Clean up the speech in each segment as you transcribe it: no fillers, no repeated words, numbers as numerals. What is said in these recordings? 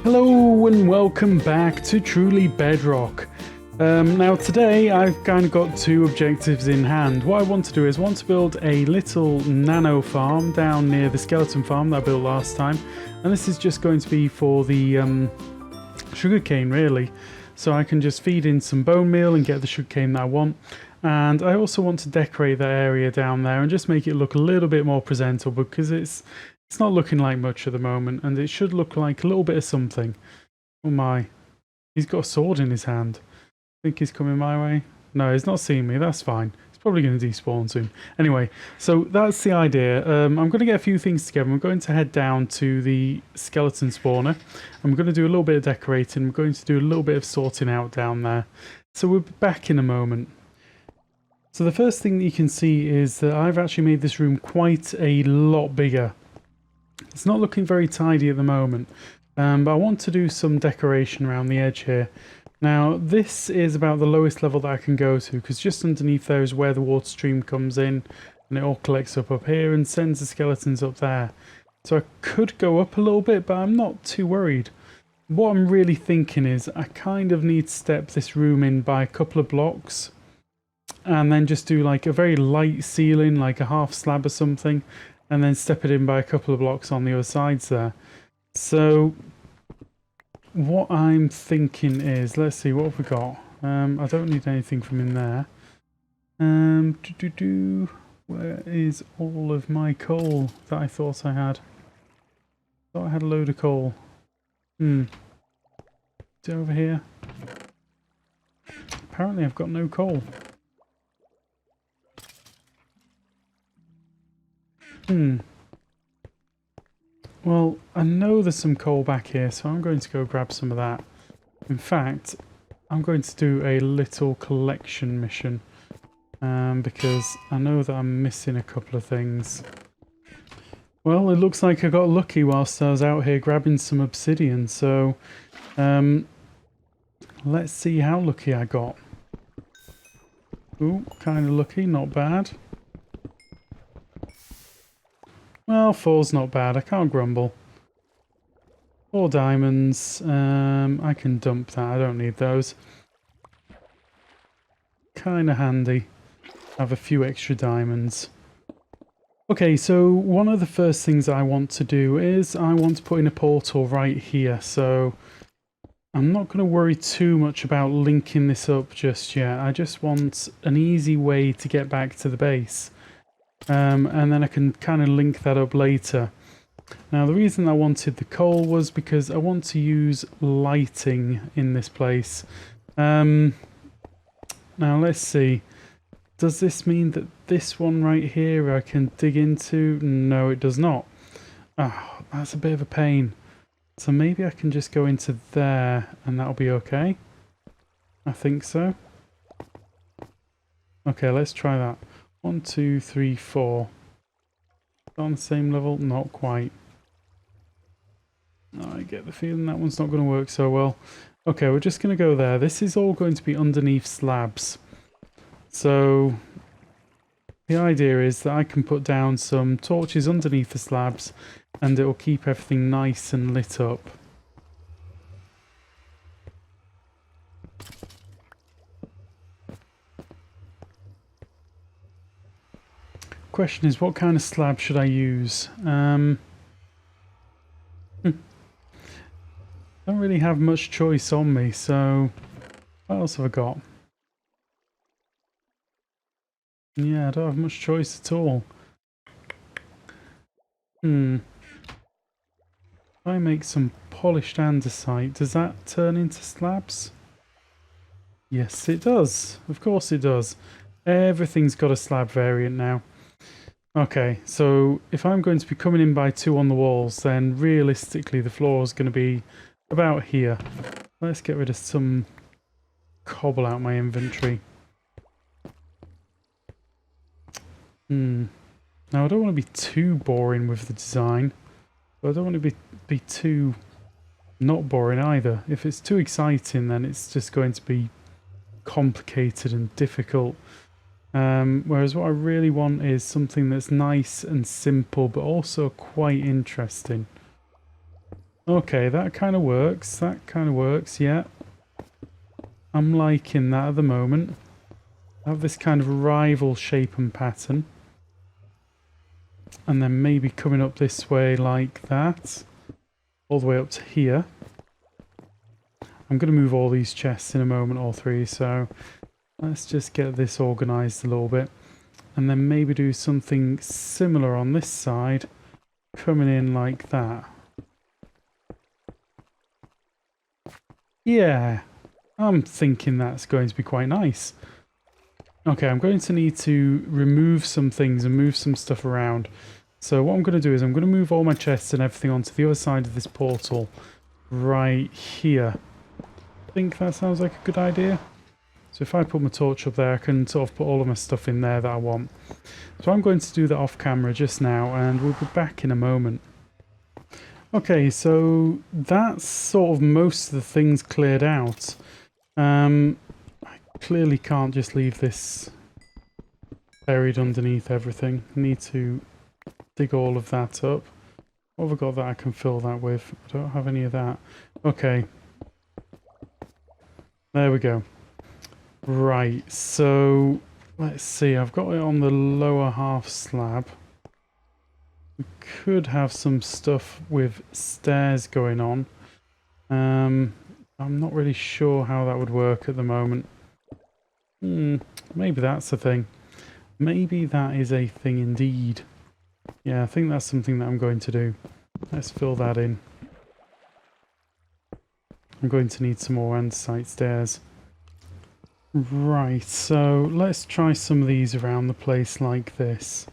Hello and welcome back to Truly Bedrock. Now today I've kind of got two objectives in hand. What I want to do is build a little nano farm down near the skeleton farm that I built last time. And this is just going to be for the sugarcane really. So I can just feed in some bone meal and get the sugarcane that I want. And I also want to decorate that area down there and just make it look a little bit more presentable because it's not looking like much at the moment, and it should look like a little bit of something. Oh my. He's got a sword in his hand. Think he's coming my way? No, he's not seeing me. That's fine. He's probably going to despawn soon. Anyway, so that's the idea. I'm going to get a few things together. I'm going to head down to the skeleton spawner. I'm going to do a little bit of decorating. I'm going to do a little bit of sorting out down there. So we'll be back in a moment. So the first thing that you can see is that I've actually made this room quite a lot bigger. It's not looking very tidy at the moment, but I want to do some decoration around the edge here. Now, this is about the lowest level that I can go to, because just underneath there is where the water stream comes in, and it all collects up here and sends the skeletons up there. So I could go up a little bit, but I'm not too worried. What I'm really thinking is I kind of need to step this room in by a couple of blocks, and then just do like a very light ceiling, like a half slab or something, and then step it in by a couple of blocks on the other sides there. So what I'm thinking is, let's see, what have we got? I don't need anything from in there. Where is all of my coal that I thought I had? Thought I had a load of coal. Is it over here? Apparently I've got no coal. Well, I know there's some coal back here, so I'm going to go grab some of that. In fact, I'm going to do a little collection mission, because I know that I'm missing a couple of things. Well, it looks like I got lucky whilst I was out here grabbing some obsidian, so let's see how lucky I got. Ooh, kind of lucky, not bad. Well, 4's not bad, I can't grumble. 4 diamonds, I can dump that, I don't need those. Kinda handy. Have a few extra diamonds. Okay, so one of the first things I want to do is I want to put in a portal right here, so I'm not going to worry too much about linking this up just yet. I just want an easy way to get back to the base. And then I can kind of link that up later. Now the reason I wanted the coal was because I want to use lighting in this place. Now let's see. Does this mean that this one right here I can dig into? No, it does not. Oh, that's a bit of a pain. So maybe I can just go into there and that'll be okay. I think so. Okay, let's try that. 1, 2, 3, 4. On the same level? Not quite. I get the feeling that one's not going to work so well. Okay, we're just going to go there. This is all going to be underneath slabs. So the idea is that I can put down some torches underneath the slabs and it will keep everything nice and lit up. Question is, what kind of slab should I use? Don't really have much choice on me, so what else have I got? Yeah, I don't have much choice at all. If I make some polished andesite, does that turn into slabs? Yes, it does. Of course it does. Everything's got a slab variant now. Okay, so if I'm going to be coming in by 2 on the walls, then realistically the floor is going to be about here. Let's get rid of some cobble out my inventory. Now I don't want to be too boring with the design, but I don't want to be too not boring either. If it's too exciting, then it's just going to be complicated and difficult. Whereas what I really want is something that's nice and simple, but also quite interesting. Okay, that kind of works. That kind of works, yeah. I'm liking that at the moment. I have this kind of rival shape and pattern. And then maybe coming up this way like that. All the way up to here. I'm going to move all these chests in a moment, all three, so let's just get this organised a little bit. And then maybe do something similar on this side, coming in like that. Yeah, I'm thinking that's going to be quite nice. Okay, I'm going to need to remove some things and move some stuff around. So what I'm going to do is I'm going to move all my chests and everything onto the other side of this portal right here. I think that sounds like a good idea. So if I put my torch up there, I can sort of put all of my stuff in there that I want. So I'm going to do that off camera just now, and we'll be back in a moment. Okay, so that's sort of most of the things cleared out. I clearly can't just leave this buried underneath everything. I need to dig all of that up. What have I got that I can fill that with? I don't have any of that. Okay. There we go. Right, so let's see. I've got it on the lower half slab. We could have some stuff with stairs going on. I'm not really sure how that would work at the moment. Maybe that's a thing. Maybe that is a thing indeed. Yeah, I think that's something that I'm going to do. Let's fill that in. I'm going to need some more andesite stairs. Right, so let's try some of these around the place like this.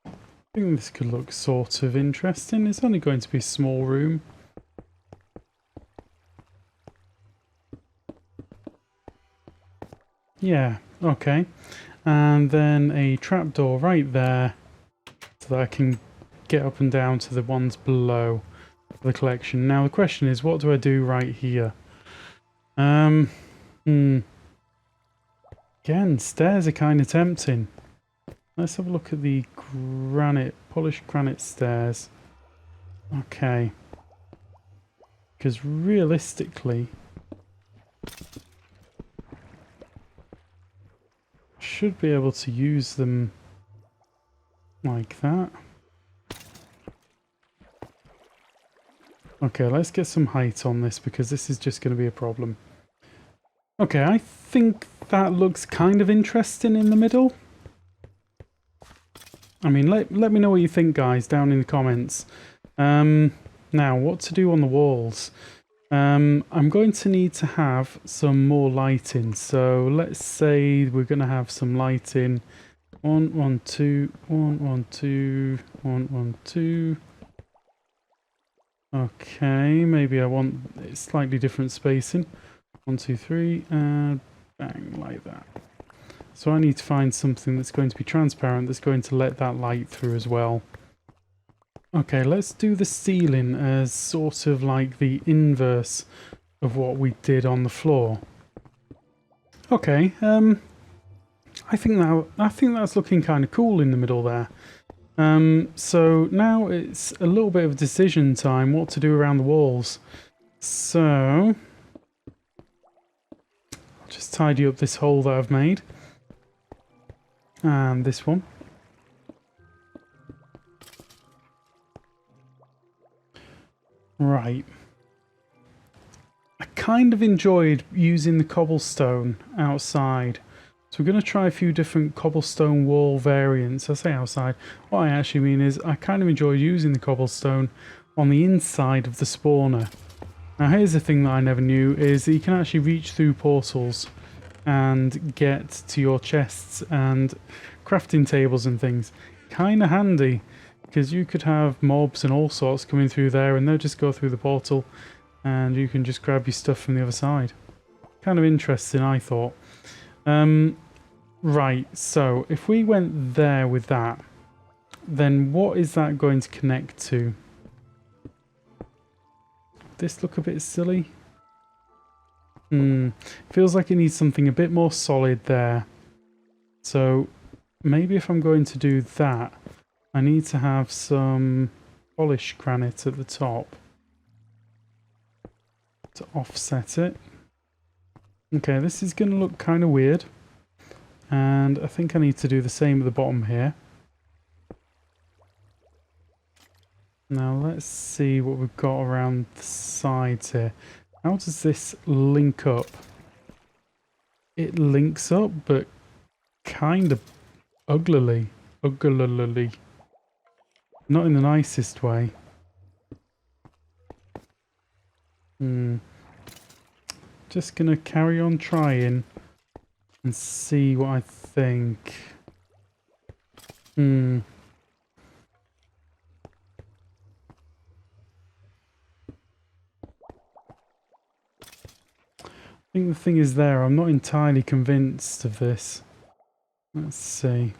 I think this could look sort of interesting. It's only going to be a small room. Yeah, okay. And then a trapdoor right there so that I can get up and down to the ones below the collection. Now the question is, what do I do right here? Again, stairs are kind of tempting. Let's have a look at the polished granite stairs. Okay. Because realistically, should be able to use them like that. Okay, let's get some height on this because this is just going to be a problem. Okay, I think that looks kind of interesting in the middle. I mean, let me know what you think, guys, down in the comments. Now, what to do on the walls? I'm going to need to have some more lighting. So let's say we're going to have some lighting. 1, 1, 2, 1, 1, 2, 1, 1, 2. Okay, maybe I want slightly different spacing. 1, 2, 3, and bang, like that. So I need to find something that's going to be transparent, that's going to let that light through as well. Okay, let's do the ceiling as sort of like the inverse of what we did on the floor. Okay, I think that's looking kind of cool in the middle there. So now it's a little bit of decision time what to do around the walls. So I'll just tidy up this hole that I've made. And this one. Right. I kind of enjoyed using the cobblestone outside. So we're going to try a few different cobblestone wall variants. I say outside. What I actually mean is I kind of enjoy using the cobblestone on the inside of the spawner. Now here's the thing that I never knew, is that you can actually reach through portals and get to your chests and crafting tables and things. Kind of handy, because you could have mobs and all sorts coming through there and they'll just go through the portal and you can just grab your stuff from the other side. Kind of interesting, I thought. Right, so if we went there with that, then what is that going to connect to? This look a bit silly? Feels like it needs something a bit more solid there. So maybe if I'm going to do that, I need to have some polished granite at the top. to offset it. Okay, this is going to look kind of weird. And I think I need to do the same at the bottom here. Now let's see what we've got around the sides here. How does this link up? It links up, but kind of uglily. Uglily. Not in the nicest way. Just gonna carry on trying and see what I think. I think the thing is there, I'm not entirely convinced of this. Let's see.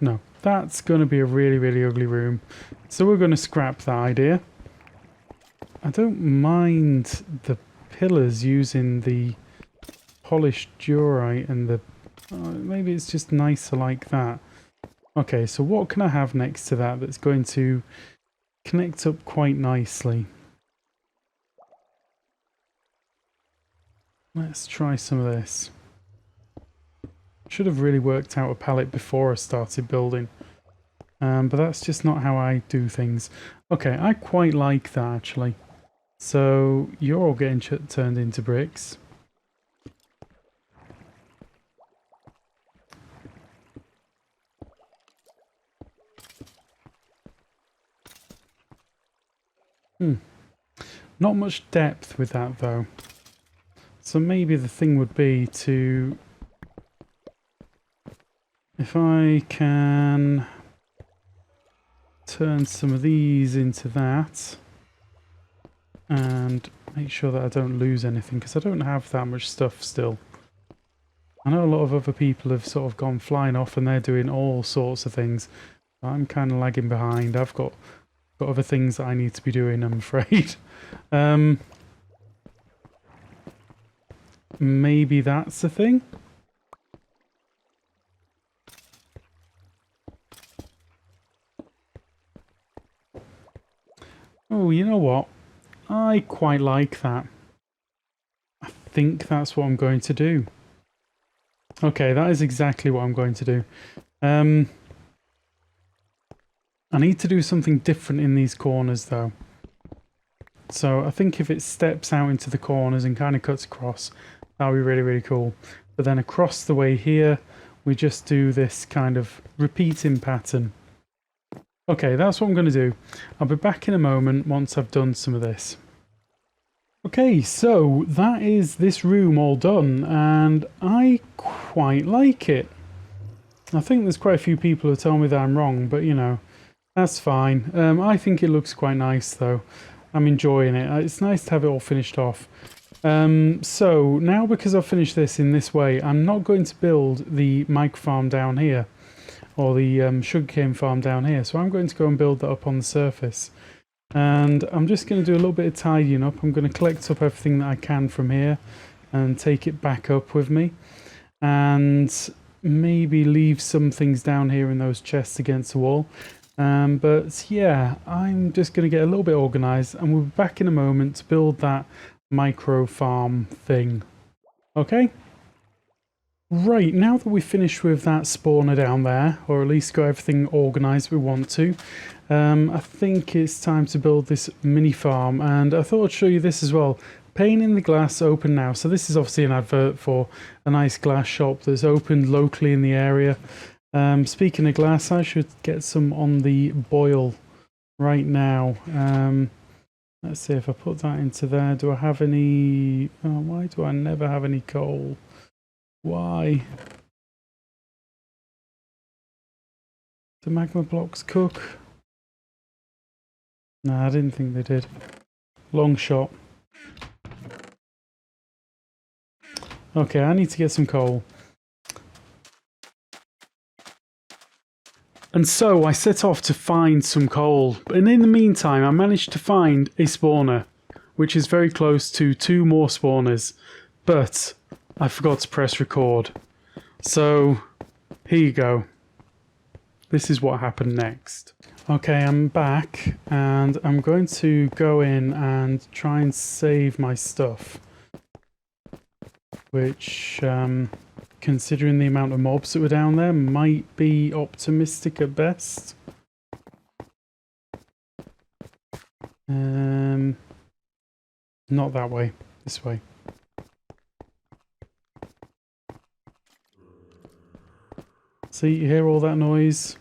No, that's going to be a really, really ugly room. So we're going to scrap that idea. I don't mind the pillars using the polished diorite and the... maybe it's just nicer like that. Okay, so what can I have next to that that's going to connect up quite nicely? Let's try some of this. Should have really worked out a palette before I started building. But that's just not how I do things. Okay, I quite like that actually. So you're all getting turned into bricks. Not much depth with that though. So maybe the thing would be to... if I can turn some of these into that and make sure that I don't lose anything, because I don't have that much stuff still. I know a lot of other people have sort of gone flying off and they're doing all sorts of things. I'm kind of lagging behind. I've got other things that I need to be doing, I'm afraid. Maybe that's the thing. Oh, you know what? I quite like that. I think that's what I'm going to do. Okay, that is exactly what I'm going to do. I need to do something different in these corners though. So I think if it steps out into the corners and kind of cuts across, that would be really, really cool. But then across the way here, we just do this kind of repeating pattern. Okay, that's what I'm going to do. I'll be back in a moment once I've done some of this. Okay, so that is this room all done, and I quite like it. I think there's quite a few people who tell me that I'm wrong, but you know, that's fine. I think it looks quite nice though. I'm enjoying it. It's nice to have it all finished off. So now because I've finished this in this way, I'm not going to build the mic farm down here, or the sugarcane farm down here. So I'm going to go and build that up on the surface. And I'm just going to do a little bit of tidying up. I'm going to collect up everything that I can from here and take it back up with me. And maybe leave some things down here in those chests against the wall. But yeah, I'm just going to get a little bit organised and we'll be back in a moment to build that micro farm thing. Okay? Right, now that we've finished with that spawner down there, or at least got everything organised we want to, I think it's time to build this mini farm, and I thought I'd show you this as well. Pane in the glass open now. So this is obviously an advert for a nice glass shop that's opened locally in the area. Speaking of glass, I should get some on the boil right now. Let's see if I put that into there. Do I have any... oh, why do I never have any coal? Why? Do magma blocks cook? Nah, I didn't think they did. Long shot. Okay, I need to get some coal. And so I set off to find some coal, and in the meantime I managed to find a spawner, which is very close to 2 more spawners, but I forgot to press record. So here you go. This is what happened next. Okay, I'm back, and I'm going to go in and try and save my stuff. Which, considering the amount of mobs that were down there, might be optimistic at best. Not that way. This way. See, you hear all that noise?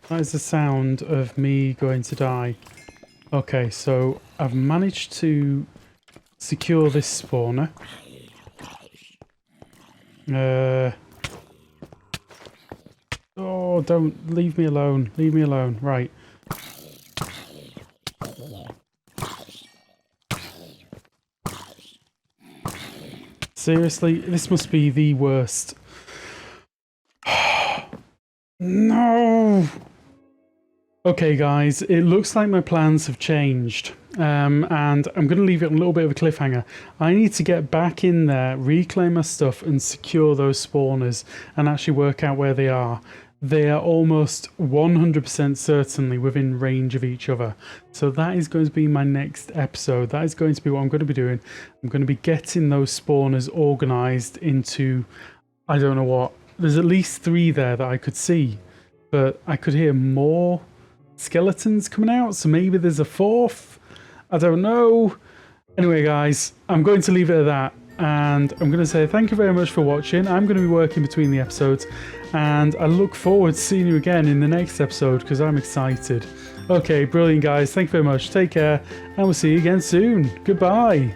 That is the sound of me going to die. Okay, so I've managed to secure this spawner. Oh, don't leave me alone. Leave me alone. Right. Seriously, this must be the worst. No! Okay guys, it looks like my plans have changed, and I'm going to leave it on a little bit of a cliffhanger. I need to get back in there, reclaim my stuff and secure those spawners and actually work out where they are. They are almost 100% certainly within range of each other. So that is going to be my next episode. That is going to be what I'm going to be doing. I'm going to be getting those spawners organised into, I don't know what. There's at least 3 there that I could see, but I could hear more skeletons coming out, so maybe there's a 4th. I don't know. Anyway guys, I'm going to leave it at that, and I'm going to say thank you very much for watching. I'm going to be working between the episodes, and I look forward to seeing you again in the next episode because I'm excited. Okay, brilliant guys, thank you very much, take care, and we'll see you again soon. Goodbye.